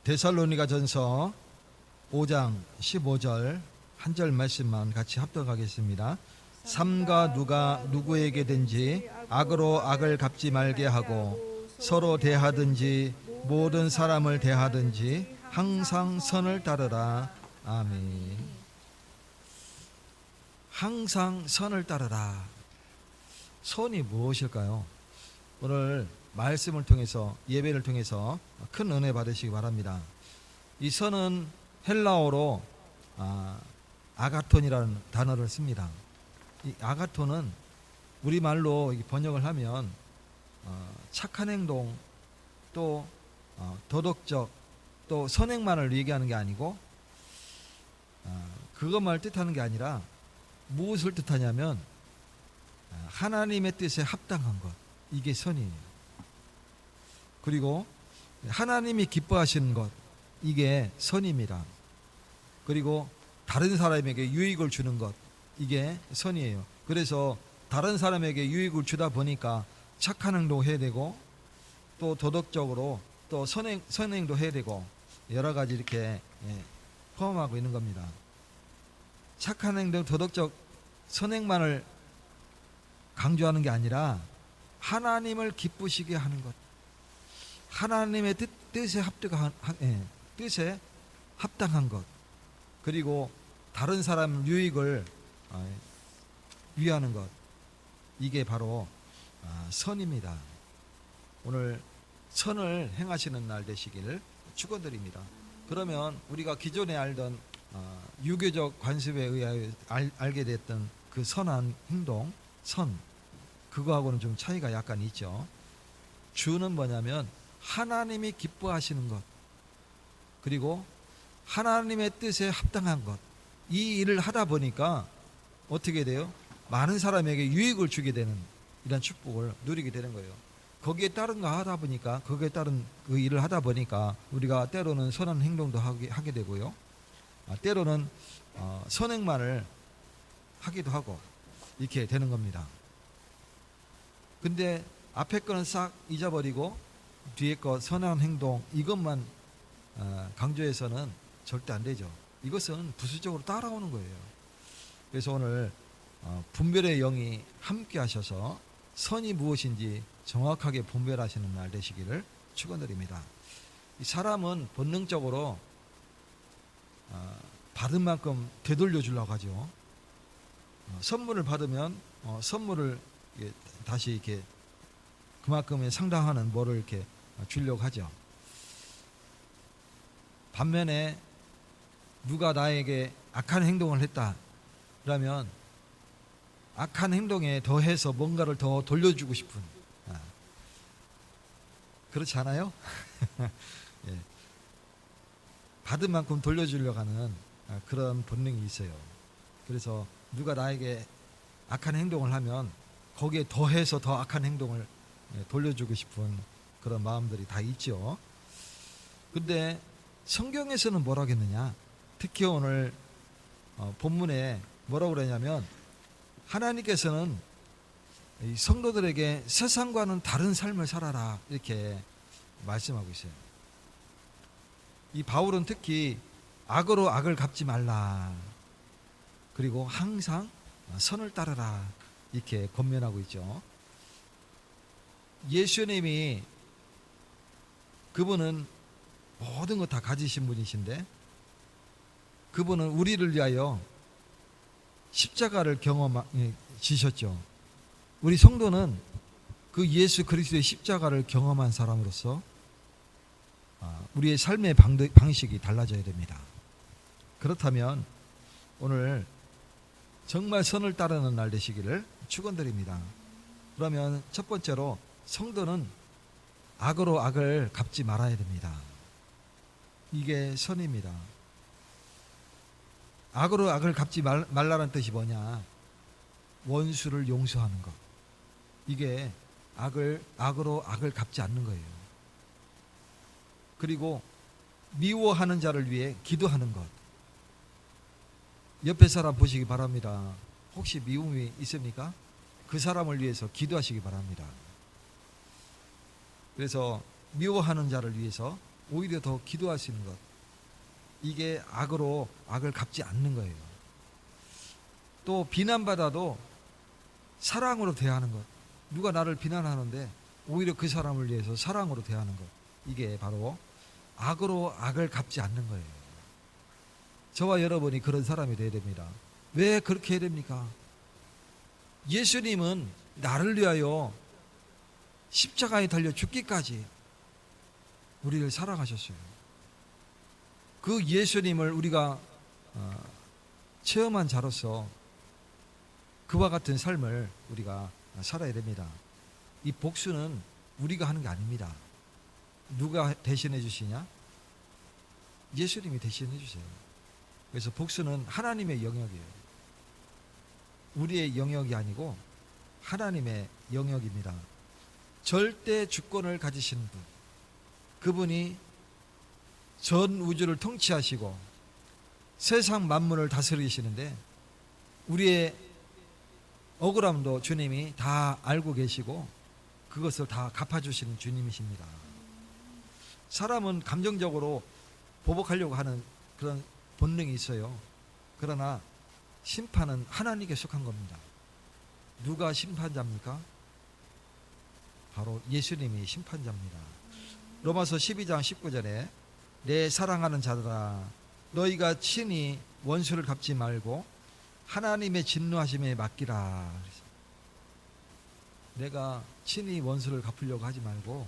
데살로니가전서 5장 15절 한 절 말씀만 같이 합독하겠습니다. 삼가 누가 누구에게든지 악으로 악을 갚지 말게 하고 서로 대하든지 모든 사람을 대하든지 항상 선을 따르라. 아멘. 항상 선을 따르라. 선이 무엇일까요? 오늘 말씀을 통해서, 예배를 통해서 큰 은혜 받으시기 바랍니다. 이 선은 헬라어로 아가톤이라는 단어를 씁니다. 이 아가톤은 우리말로 번역을 하면 착한 행동, 또 도덕적, 또 선행만을 얘기하는 게 아니고 그것만을 뜻하는 게 아니라 무엇을 뜻하냐면 하나님의 뜻에 합당한 것, 이게 선이에요. 그리고 하나님이 기뻐하시는 것, 이게 선입니다. 그리고 다른 사람에게 유익을 주는 것, 이게 선이에요. 그래서 다른 사람에게 유익을 주다 보니까 착한 행동을 해야 되고, 또 도덕적으로 또 선행도 해야 되고, 여러 가지 이렇게 포함하고 있는 겁니다. 착한 행동, 도덕적 선행만을 강조하는 게 아니라 하나님을 기쁘시게 하는 것, 하나님의 뜻에 합당한 것, 그리고 다른 사람 유익을 위하는 것, 이게 바로 선입니다. 오늘 선을 행하시는 날 되시기를 축원드립니다. 그러면 우리가 기존에 알던 유교적 관습에 의하여 알게 됐던 그 선한 행동, 선, 그거하고는 좀 차이가 약간 있죠. 주는 뭐냐면 하나님이 기뻐하시는 것, 그리고 하나님의 뜻에 합당한 것, 이 일을 하다 보니까 어떻게 돼요? 많은 사람에게 유익을 주게 되는 이런 축복을 누리게 되는 거예요. 거기에 따른 거 하다 보니까, 거기에 따른 그 일을 하다 보니까 우리가 때로는 선한 행동도 하게 되고요, 때로는 선행만을 하기도 하고 이렇게 되는 겁니다. 근데 앞에 거는 싹 잊어버리고 뒤에 거 선한 행동, 이것만 강조해서는 절대 안 되죠. 이것은 부수적으로 따라오는 거예요. 그래서 오늘 분별의 영이 함께 하셔서 선이 무엇인지 정확하게 분별하시는 날 되시기를 축원드립니다. 이 사람은 본능적으로 받은 만큼 되돌려 주려고 하죠. 선물을 받으면 선물을 다시 이렇게 그만큼에 상당하는 뭐를 이렇게 주려고 하죠. 반면에 누가 나에게 악한 행동을 했다 그러면 악한 행동에 더해서 뭔가를 더 돌려주고 싶은, 그렇지 않아요? 예. 받은 만큼 돌려주려고 하는 그런 본능이 있어요. 그래서 누가 나에게 악한 행동을 하면 거기에 더해서 더 악한 행동을 돌려주고 싶은 그런 마음들이 다 있죠. 근데 성경에서는 뭐라고 했느냐? 특히 오늘 본문에 뭐라고 그러냐면 하나님께서는 이 성도들에게 세상과는 다른 삶을 살아라, 이렇게 말씀하고 있어요. 이 바울은 특히 악으로 악을 갚지 말라, 그리고 항상 선을 따르라, 이렇게 권면하고 있죠. 예수님이, 그분은 모든 것 다 가지신 분이신데 그분은 우리를 위하여 십자가를 지셨죠. 우리 성도는 그 예수 그리스도의 십자가를 경험한 사람으로서 우리의 삶의 방식이 달라져야 됩니다. 그렇다면 오늘 정말 선을 따르는 날 되시기를 축원드립니다. 그러면 첫 번째로 성도는 악으로 악을 갚지 말아야 됩니다. 이게 선입니다. 악으로 악을 갚지 말라는 뜻이 뭐냐? 원수를 용서하는 것. 이게 악으로 악을 갚지 않는 거예요. 그리고 미워하는 자를 위해 기도하는 것. 옆에 사람 보시기 바랍니다. 혹시 미움이 있습니까? 그 사람을 위해서 기도하시기 바랍니다. 그래서 미워하는 자를 위해서 오히려 더 기도하시는 것, 이게 악으로 악을 갚지 않는 거예요. 또 비난받아도 사랑으로 대하는 것, 누가 나를 비난하는데 오히려 그 사람을 위해서 사랑으로 대하는 것, 이게 바로 악으로 악을 갚지 않는 거예요. 저와 여러분이 그런 사람이 되어야 됩니다. 왜 그렇게 해야 됩니까? 예수님은 나를 위하여 십자가에 달려 죽기까지 우리를 사랑하셨어요. 그 예수님을 우리가 체험한 자로서 그와 같은 삶을 우리가 살아야 됩니다. 이 복수는 우리가 하는 게 아닙니다. 누가 대신해 주시냐? 예수님이 대신해 주세요. 그래서 복수는 하나님의 영역이에요. 우리의 영역이 아니고 하나님의 영역입니다. 절대 주권을 가지신 분, 그분이 전 우주를 통치하시고 세상 만물을 다스리시는데 우리의 억울함도 주님이 다 알고 계시고 그것을 다 갚아주시는 주님이십니다. 사람은 감정적으로 보복하려고 하는 그런 본능이 있어요. 그러나 심판은 하나님께 속한 겁니다. 누가 심판자입니까? 바로 예수님이 심판자입니다. 로마서 12장 19절에 내 사랑하는 자들아 너희가 친히 원수를 갚지 말고 하나님의 진노하심에 맡기라. 내가 친히 원수를 갚으려고 하지 말고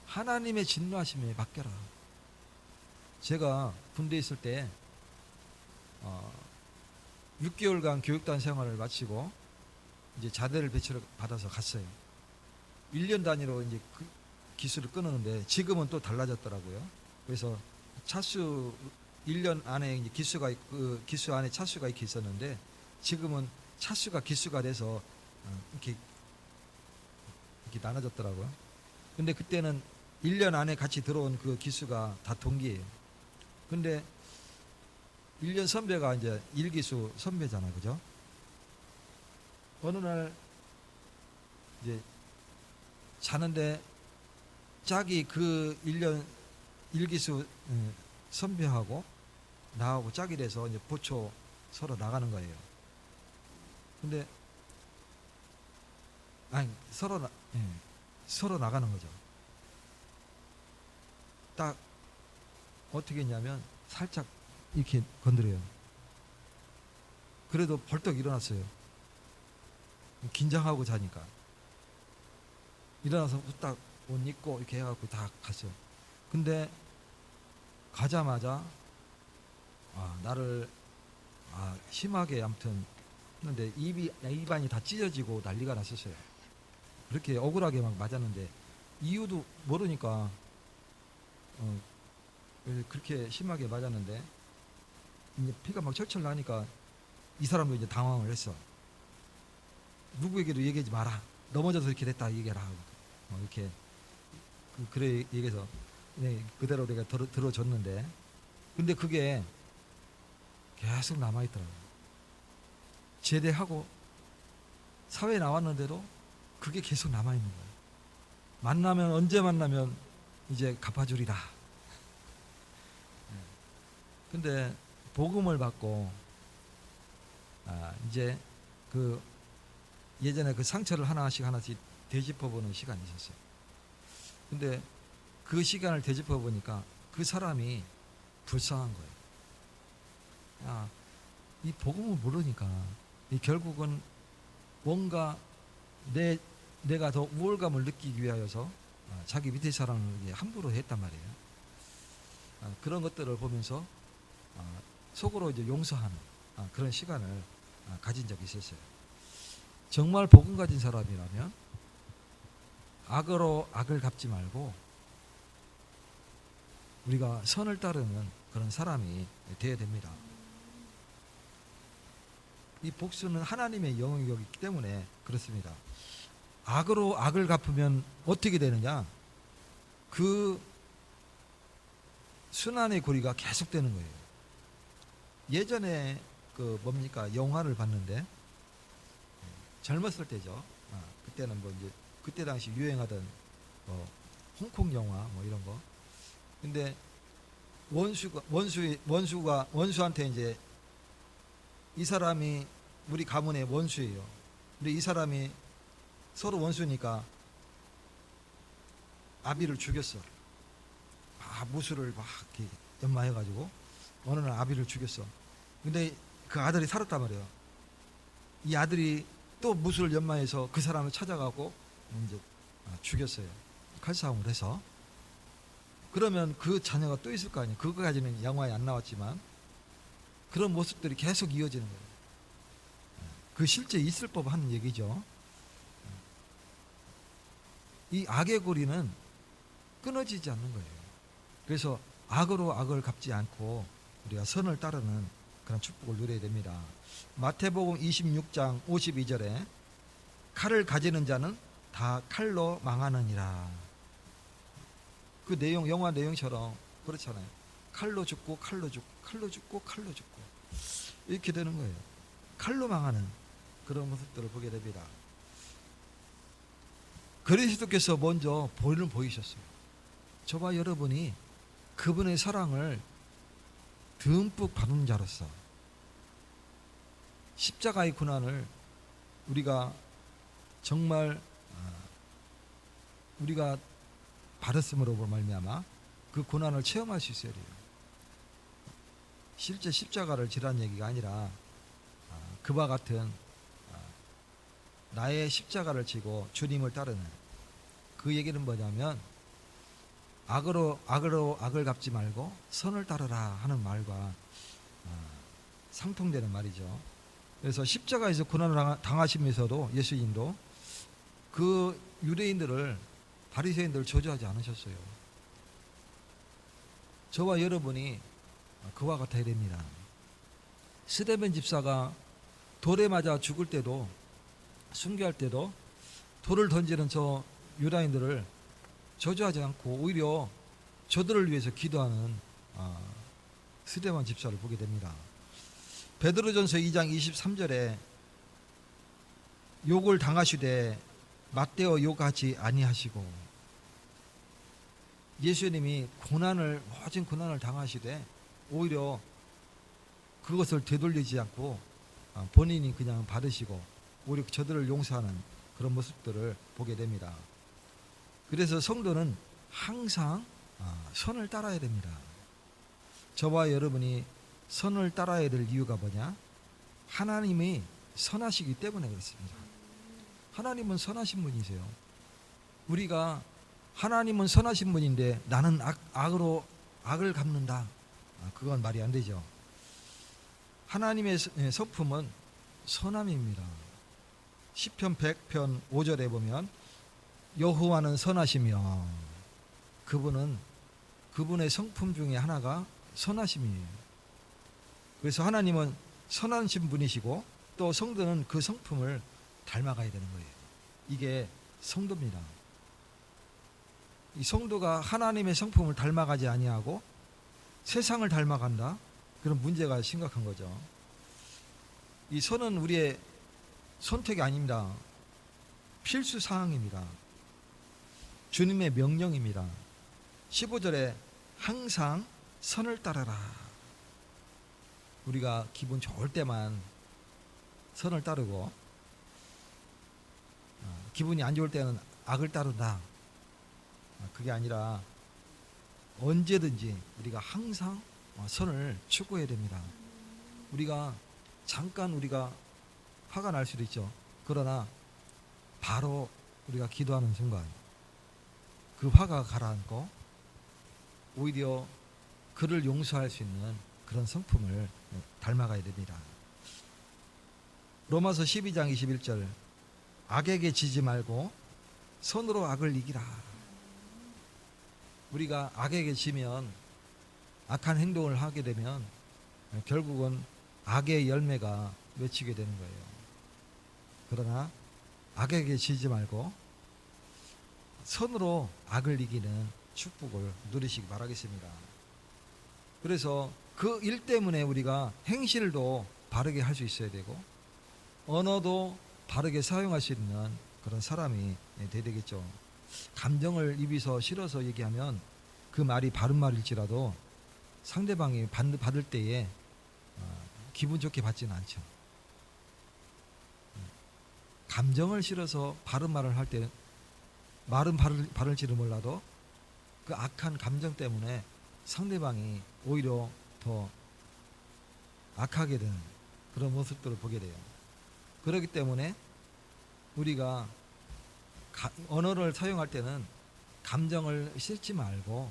하나님의 진노하심에 맡겨라. 제가 군대에 있을 때 6개월간 교육단 생활을 마치고 이제 자대를 배치를 받아서 갔어요. 1년 단위로 이제 그 기수를 끊었는데 지금은 또 달라졌더라고요. 그래서 차수 1년 안에 이제 기수가 그 기수 안에 차수가 이렇게 있었는데 지금은 차수가 기수가 돼서 이렇게 나눠졌더라고요. 근데 그때는 1년 안에 같이 들어온 그 기수가 다 동기예요. 근데 1년 선배가 이제 1기수 선배잖아, 그죠? 어느 날 이제 자는데 짝이 그 1년 1기수 선배하고 나하고 짝이 돼서 이제 보초 서로 나가는 거예요. 근데 아니 서로 나가는 거죠. 딱 어떻게 했냐면 살짝 이렇게 건드려요. 그래도 벌떡 일어났어요. 긴장하고 자니까 일어나서 딱 옷 입고 이렇게 해갖고 다 갔어요. 근데 가자마자 나를 심하게 아무튼 했는데 입안이 다 찢어지고 난리가 났었어요. 그렇게 억울하게 막 맞았는데 이유도 모르니까 왜 그렇게 심하게 맞았는데 이제 피가 막 철철 나니까 이 사람도 이제 당황을 했어. 누구에게도 얘기하지 마라. 넘어져서 이렇게 됐다 얘기해라. 이렇게 그래 얘기해서 그대로 내가 들어줬는데 근데 그게 계속 남아있더라고요. 제대하고 사회에 나왔는데도 그게 계속 남아있는 거예요. 만나면 언제 만나면 이제 갚아주리라. 근데 복음을 받고 이제 그 예전에 그 상처를 하나씩 되짚어보는 시간이 있었어요. 근데 그 시간을 되짚어보니까 그 사람이 불쌍한 거예요. 이 복음을 모르니까 결국은 뭔가 내가 더 우월감을 느끼기 위하여서 자기 밑에 사람을 함부로 했단 말이에요. 그런 것들을 보면서 속으로 이제 용서하는 그런 시간을 가진 적이 있었어요. 정말 복음 가진 사람이라면 악으로 악을 갚지 말고 우리가 선을 따르는 그런 사람이 되어야 됩니다. 이 복수는 하나님의 영역이기 때문에 그렇습니다. 악으로 악을 갚으면 어떻게 되느냐? 그 순환의 고리가 계속되는 거예요. 예전에 영화를 봤는데 젊었을 때죠. 그때는 이제 그때 당시 유행하던 홍콩 영화 이런 거. 근데 원수한테 이제 이 사람이 우리 가문의 원수예요. 근데 이 사람이 서로 원수니까 아비를 죽였어. 무술을 막 이렇게 연마해가지고 어느 날 아비를 죽였어. 근데 그 아들이 살았단 말이에요. 이 아들이 또 무술을 연마해서 그 사람을 찾아가고 이제 죽였어요. 칼싸움을 해서. 그러면 그 자녀가 또 있을 거 아니에요. 그거까지는 영화에 안 나왔지만 그런 모습들이 계속 이어지는 거예요. 그 실제 있을 법한 얘기죠. 이 악의 고리는 끊어지지 않는 거예요. 그래서 악으로 악을 갚지 않고 우리가 선을 따르는 그런 축복을 누려야 됩니다. 마태복음 26장 52절에 칼을 가지는 자는 다 칼로 망하느니라. 그 내용, 영화 내용처럼 그렇잖아요. 칼로 죽고 칼로 죽고 칼로 죽고 칼로 죽고 이렇게 되는 거예요. 칼로 망하는 그런 모습들을 보게 됩니다. 그리스도께서 먼저 보이는 보이셨어요. 저와 여러분이 그분의 사랑을 듬뿍 받은 자로서 십자가의 고난을 우리가 정말 우리가 받았음으로 말미암아 그 고난을 체험할 수 있어야 돼요. 실제 십자가를 지란 얘기가 아니라 그와 같은 나의 십자가를 지고 주님을 따르는 그 얘기는 뭐냐면 악을 갚지 말고 선을 따르라 하는 말과 상통되는 말이죠. 그래서 십자가에서 고난을 당하시면서도 예수님도 그 유대인들을 바리새인들을 저주하지 않으셨어요. 저와 여러분이 그와 같아야 됩니다. 스데벤 집사가 돌에 맞아 죽을 때도 순교할 때도 돌을 던지는 저 유다인들을 저주하지 않고 오히려 저들을 위해서 기도하는 스데반 집사를 보게 됩니다. 베드로전서 2장 23절에 욕을 당하시되 맞대어 욕하지 아니하시고, 예수님이 모진 고난을 당하시되 오히려 그것을 되돌리지 않고 본인이 그냥 받으시고 오히려 저들을 용서하는 그런 모습들을 보게 됩니다. 그래서 성도는 항상 선을 따라야 됩니다. 저와 여러분이 선을 따라야 될 이유가 뭐냐? 하나님이 선하시기 때문에 그렇습니다. 하나님은 선하신 분이세요. 우리가 하나님은 선하신 분인데 나는 악으로 악을 갚는다. 그건 말이 안 되죠. 하나님의 성품은 선함입니다. 시편 100편 5절에 보면 여호와는 선하시며, 그분의 성품 중에 하나가 선하심이에요. 그래서 하나님은 선하신 분이시고 또 성도는 그 성품을 닮아가야 되는 거예요. 이게 성도입니다. 이 성도가 하나님의 성품을 닮아가지 아니하고 세상을 닮아간다? 그런 문제가 심각한 거죠. 이 선은 우리의 선택이 아닙니다. 필수 사항입니다. 주님의 명령입니다. 15절에 항상 선을 따르라. 우리가 기분 좋을 때만 선을 따르고 기분이 안 좋을 때는 악을 따른다. 그게 아니라 언제든지 우리가 항상 선을 추구해야 됩니다. 잠깐 우리가 화가 날 수도 있죠. 그러나 바로 우리가 기도하는 순간 그 화가 가라앉고 오히려 그를 용서할 수 있는 그런 성품을 닮아가야 됩니다. 로마서 12장 21절, 악에게 지지 말고 선으로 악을 이기라. 우리가 악에게 지면, 악한 행동을 하게 되면 결국은 악의 열매가 맺히게 되는 거예요. 그러나 악에게 지지 말고 선으로 악을 이기는 축복을 누리시기 바라겠습니다. 그래서 그 일 때문에 우리가 행실도 바르게 할 수 있어야 되고 언어도 바르게 사용할 수 있는 그런 사람이 돼야 되겠죠. 감정을 입에서 실어서 얘기하면 그 말이 바른 말일지라도 상대방이 받을 때에 기분 좋게 받지는 않죠. 감정을 실어서 바른 말을 할 때는 말은 바를지는 몰라도 그 악한 감정 때문에 상대방이 오히려 더 악하게 되는 그런 모습들을 보게 돼요. 그렇기 때문에 우리가 언어를 사용할 때는 감정을 싣지 말고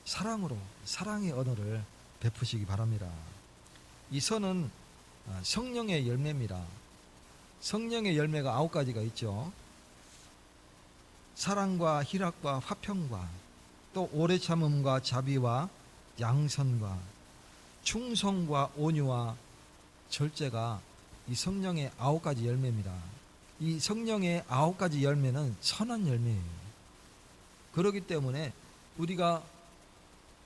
사랑의 언어를 베푸시기 바랍니다. 이 선은 성령의 열매입니다. 성령의 열매가 9가지가 있죠. 사랑과 희락과 화평과 또 오래 참음과 자비와 양선과 충성과 온유와 절제가 이 성령의 9가지 열매입니다. 이 성령의 9가지 열매는 선한 열매예요. 그렇기 때문에 우리가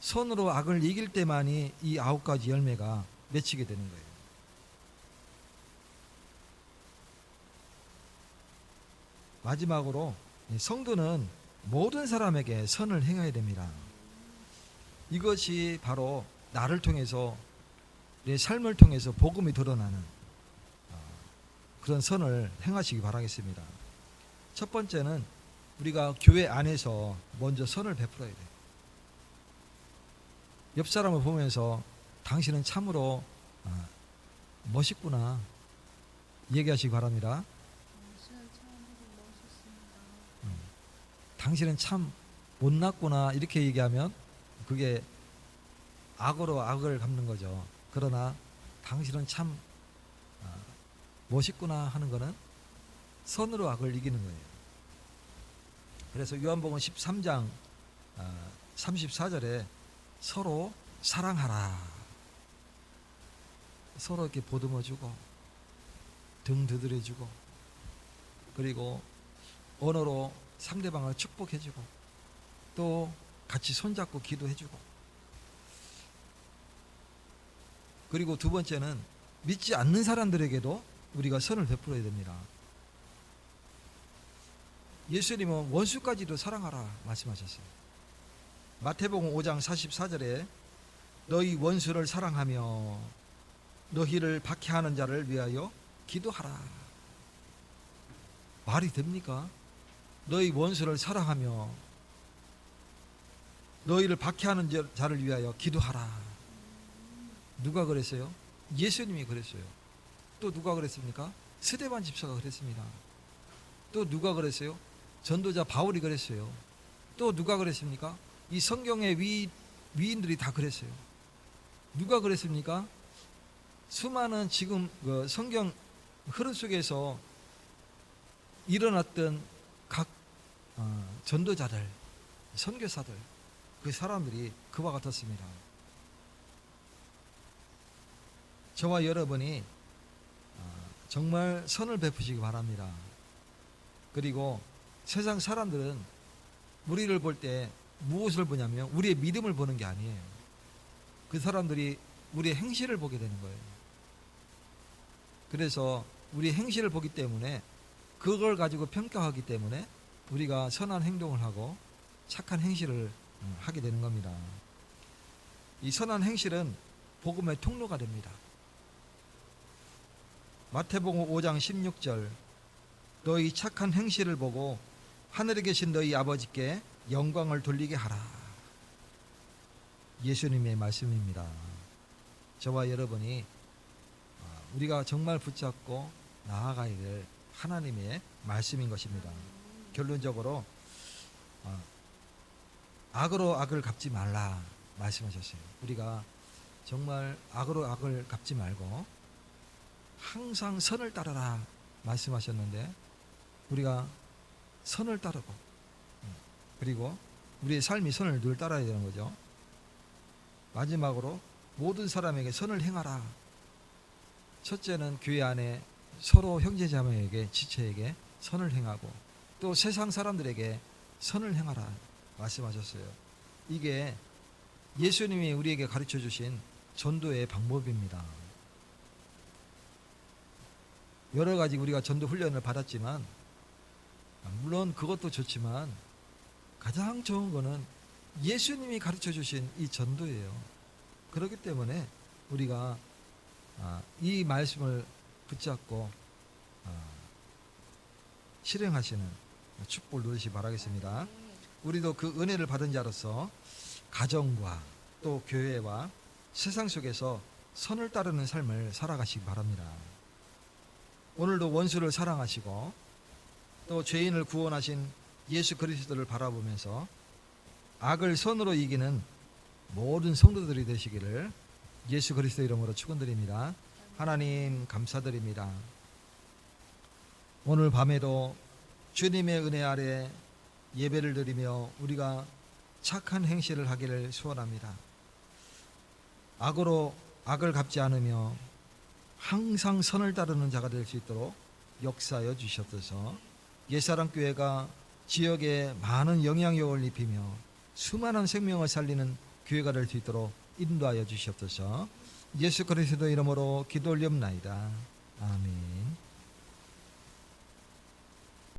선으로 악을 이길 때만이 이 9가지 열매가 맺히게 되는 거예요. 마지막으로 성도는 모든 사람에게 선을 행해야 됩니다. 이것이 바로 나를 통해서 내 삶을 통해서 복음이 드러나는 그런 선을 행하시기 바라겠습니다. 첫 번째는 우리가 교회 안에서 먼저 선을 베풀어야 돼요. 옆 사람을 보면서 당신은 참으로 멋있구나 얘기하시기 바랍니다. 당신은 참 못났구나 이렇게 얘기하면 그게 악으로 악을 갚는 거죠. 그러나 당신은 참 멋있구나 하는 거는 선으로 악을 이기는 거예요. 그래서 요한복음 13장 34절에 서로 사랑하라. 서로 이렇게 보듬어주고 등 두드려주고 그리고 언어로 상대방을 축복해주고 또 같이 손잡고 기도해주고 그리고 두 번째는 믿지 않는 사람들에게도 우리가 선을 베풀어야 됩니다. 예수님은 원수까지도 사랑하라 말씀하셨어요. 마태복음 5장 44절에 너희 원수를 사랑하며 너희를 박해하는 자를 위하여 기도하라. 말이 됩니까? 너희 원수를 사랑하며 너희를 박해하는 자를 위하여 기도하라. 누가 그랬어요? 예수님이 그랬어요. 또 누가 그랬습니까? 스데반 집사가 그랬습니다. 또 누가 그랬어요? 전도자 바울이 그랬어요. 또 누가 그랬습니까? 이 성경의 위인들이 다 그랬어요. 누가 그랬습니까? 수많은 지금 그 성경 흐름 속에서 일어났던 각 전도자들, 선교사들, 그 사람들이 그와 같았습니다. 저와 여러분이 정말 선을 베푸시기 바랍니다. 그리고 세상 사람들은 우리를 볼 때 무엇을 보냐면 우리의 믿음을 보는 게 아니에요. 그 사람들이 우리의 행실을 보게 되는 거예요. 그래서 우리의 행실을 보기 때문에 그걸 가지고 평가하기 때문에 우리가 선한 행동을 하고 착한 행실을 하게 되는 겁니다. 이 선한 행실은 복음의 통로가 됩니다. 마태복음 5장 16절 너희 착한 행실을 보고 하늘에 계신 너희 아버지께 영광을 돌리게 하라. 예수님의 말씀입니다. 저와 여러분이 우리가 정말 붙잡고 나아가야 될 하나님의 말씀인 것입니다. 결론적으로 악으로 악을 갚지 말라 말씀하셨어요. 우리가 정말 악으로 악을 갚지 말고 항상 선을 따르라 말씀하셨는데 우리가 선을 따르고 그리고 우리의 삶이 선을 늘 따라야 되는 거죠. 마지막으로 모든 사람에게 선을 행하라. 첫째는 교회 안에 서로 형제자매에게 지체에게 선을 행하고 또 세상 사람들에게 선을 행하라 말씀하셨어요. 이게 예수님이 우리에게 가르쳐 주신 전도의 방법입니다. 여러 가지 우리가 전도 훈련을 받았지만 물론 그것도 좋지만 가장 좋은 거는 예수님이 가르쳐 주신 이 전도예요. 그렇기 때문에 우리가 이 말씀을 붙잡고 실행하시는 축복을 누리시 바라겠습니다. 우리도 그 은혜를 받은 자로서 가정과 또 교회와 세상 속에서 선을 따르는 삶을 살아가시기 바랍니다. 오늘도 원수를 사랑하시고 또 죄인을 구원하신 예수 그리스도를 바라보면서 악을 선으로 이기는 모든 성도들이 되시기를 예수 그리스도 이름으로 축원드립니다. 하나님 감사드립니다. 오늘 밤에도 주님의 은혜 아래 예배를 드리며 우리가 착한 행실을 하기를 소원합니다. 악으로 악을 갚지 않으며 항상 선을 따르는 자가 될 수 있도록 역사하여 주시옵소서. 옛사랑교회가 지역에 많은 영향력을 입히며 수많은 생명을 살리는 교회가 될 수 있도록 인도하여 주시옵소서. 예수 그리스도 이름으로 기도 올리옵나이다. 아멘.